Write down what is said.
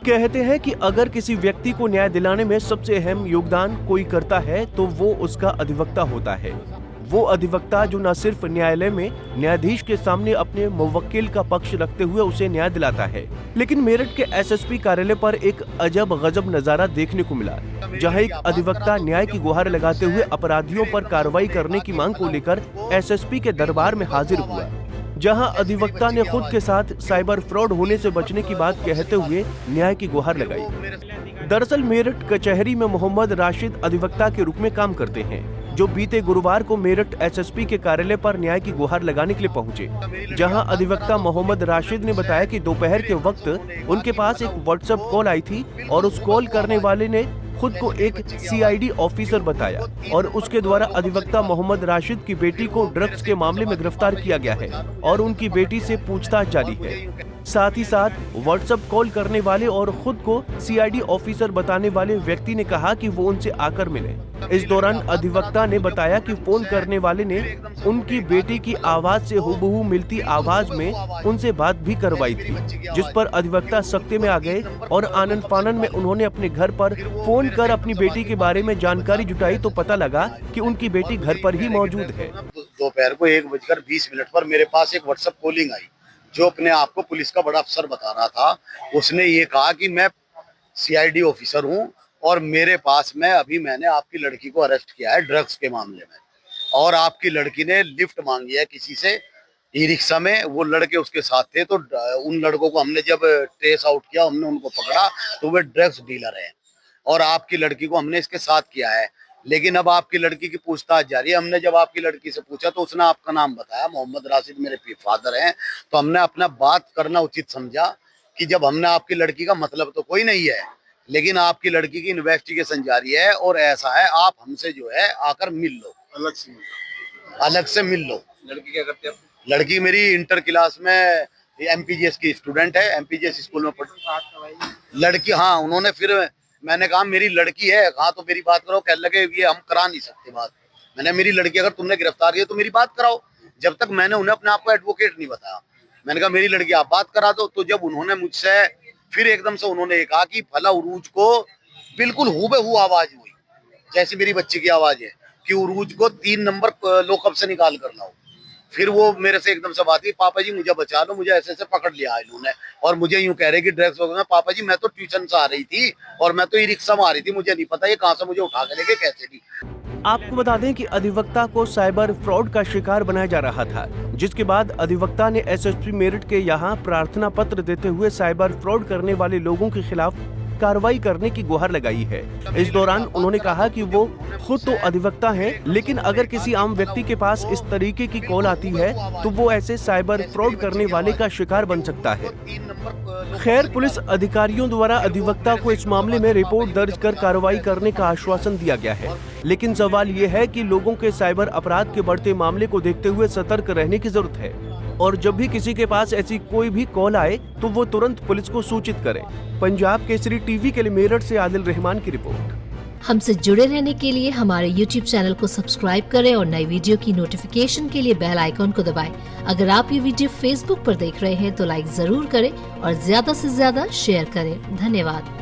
कहते हैं कि अगर किसी व्यक्ति को न्याय दिलाने में सबसे अहम योगदान कोई करता है तो वो उसका अधिवक्ता होता है। वो अधिवक्ता जो न सिर्फ न्यायालय में न्यायाधीश के सामने अपने मुवक्किल का पक्ष रखते हुए उसे न्याय दिलाता है, लेकिन मेरठ के एसएसपी कार्यालय पर एक अजब गजब नजारा देखने को मिला, जहां एक अधिवक्ता न्याय की गुहार लगाते हुए अपराधियों पर कार्रवाई करने की मांग को लेकर एसएसपी के दरबार में हाजिर हुआ। जहां अधिवक्ता ने खुद के साथ साइबर फ्रॉड होने से बचने की बात कहते हुए न्याय की गुहार लगाई। दरअसल मेरठ कचहरी में मोहम्मद राशिद अधिवक्ता के रूप में काम करते हैं, जो बीते गुरुवार को मेरठ एसएसपी के कार्यालय पर न्याय की गुहार लगाने के लिए पहुंचे। जहां अधिवक्ता मोहम्मद राशिद ने बताया कि दोपहर के वक्त उनके पास एक व्हाट्सएप कॉल आई थी और उस कॉल करने वाले ने खुद को एक सीआईडी ऑफिसर बताया और उसके द्वारा अधिवक्ता मोहम्मद राशिद की बेटी को ड्रग्स के मामले में गिरफ्तार किया गया है और उनकी बेटी से पूछताछ जारी है। साथ ही साथ व्हाट्सएप कॉल करने वाले और खुद को सीआईडी ऑफिसर बताने वाले व्यक्ति ने कहा कि वो उनसे आकर मिले। इस दौरान अधिवक्ता ने बताया कि फोन करने वाले ने उनकी बेटी की आवाज से हूबहू मिलती आवाज में उनसे बात भी करवाई थी, जिस पर अधिवक्ता सख्ते में आ गए और आनन फानन में उन्होंने अपने घर पर फोन कर अपनी बेटी के बारे में जानकारी जुटाई तो पता लगा कि उनकी बेटी घर पर ही मौजूद है। दोपहर को 1:20 पर मेरे पास एक व्हाट्सएप कॉलिंग आई, जो अपने आप को पुलिस का बड़ा अफसर बता रहा था। उसने ये कहा कि मैं सीआईडी ऑफिसर हूं और मेरे पास में मैंने आपकी लड़की को अरेस्ट किया है ड्रग्स के मामले में, और आपकी लड़की ने लिफ्ट मांगी है किसी से ई रिक्शा में। वो लड़के उसके साथ थे, तो उन लड़कों को हमने जब ट्रेस आउट किया, हमने उनको पकड़ा तो वे ड्रग्स डीलर हैं और आपकी लड़की को हमने इसके साथ किया है। लेकिन अब आपकी लड़की की पूछताछ जारी है। हमने जब आपकी लड़की से पूछा तो उसने आपका नाम बताया, मोहम्मद राशिद मेरे फादर हैं। तो हमने अपना बात करना उचित समझा कि जब हमने आपकी लड़की का मतलब तो कोई नहीं है, लेकिन आपकी लड़की की इन्वेस्टिगेशन जारी है और ऐसा है, आप हमसे जो है आकर मिल लो, अलग से मिल लो। लड़की क्या करती है? लड़की मेरी इंटर क्लास में एमपीजीएस की स्टूडेंट है, एमपीजीएस स्कूल में पढ़ती लड़की। हाँ, उन्होंने फिर मैंने कहा मेरी लड़की है, हाँ तो मेरी बात कराओ। कहने लगे ये हम करा नहीं सकते बात। मैंने मेरी लड़की अगर तुमने गिरफ्तार किया तो मेरी बात कराओ। जब तक मैंने उन्हें अपने आप को एडवोकेट नहीं बताया, मैंने कहा मेरी लड़की आप बात करा दो। तो जब उन्होंने मुझसे फिर एकदम से उन्होंने कहा कि फला उरूज को बिल्कुल हूबहू आवाज हुई जैसी मेरी बच्ची की आवाज है कि उरूज को 3 नंबर लॉकअप से निकाल कर लाओ। फिर वो मेरे से एकदम से बात की, पापा जी मुझे बचा लो, मुझे ऐसे पकड़ लिया इन्होंने और मुझे यूं कह रहे कि ड्रग्स वगैरह। पापा जी मैं तो ट्यूशन से आ रही थी और मैं तो ई रिक्शा में आ रही थी, मुझे नहीं पता ये कहाँ से मुझे उठा के लेके कैसे दी। आपको बता दें कि अधिवक्ता को साइबर फ्रॉड का शिकार बनाया जा रहा था, जिसके बाद अधिवक्ता ने एसएसपी मेरठ के यहाँ प्रार्थना पत्र देते हुए साइबर फ्रॉड करने वाले लोगों के खिलाफ कार्रवाई करने की गुहार लगाई है। इस दौरान उन्होंने कहा कि वो खुद तो अधिवक्ता हैं, लेकिन अगर किसी आम व्यक्ति के पास इस तरीके की कॉल आती है तो वो ऐसे साइबर फ्रॉड करने वाले का शिकार बन सकता है। खैर, पुलिस अधिकारियों द्वारा अधिवक्ता को इस मामले में रिपोर्ट दर्ज कर कार्रवाई करने का आश्वासन दिया गया है, लेकिन सवाल ये है कि लोगों के साइबर अपराध के बढ़ते मामले को देखते हुए सतर्क रहने की जरूरत है और जब भी किसी के पास ऐसी कोई भी कॉल आए तो वो तुरंत पुलिस को सूचित करें। पंजाब केसरी टीवी के लिए मेरठ से आदिल रहमान की रिपोर्ट। हमसे जुड़े रहने के लिए हमारे YouTube चैनल को सब्सक्राइब करें और नई वीडियो की नोटिफिकेशन के लिए बेल आइकॉन को दबाएं। अगर आप ये वीडियो Facebook पर देख रहे हैं तो लाइक जरूर करें और ज्यादा से ज्यादा शेयर करें। धन्यवाद।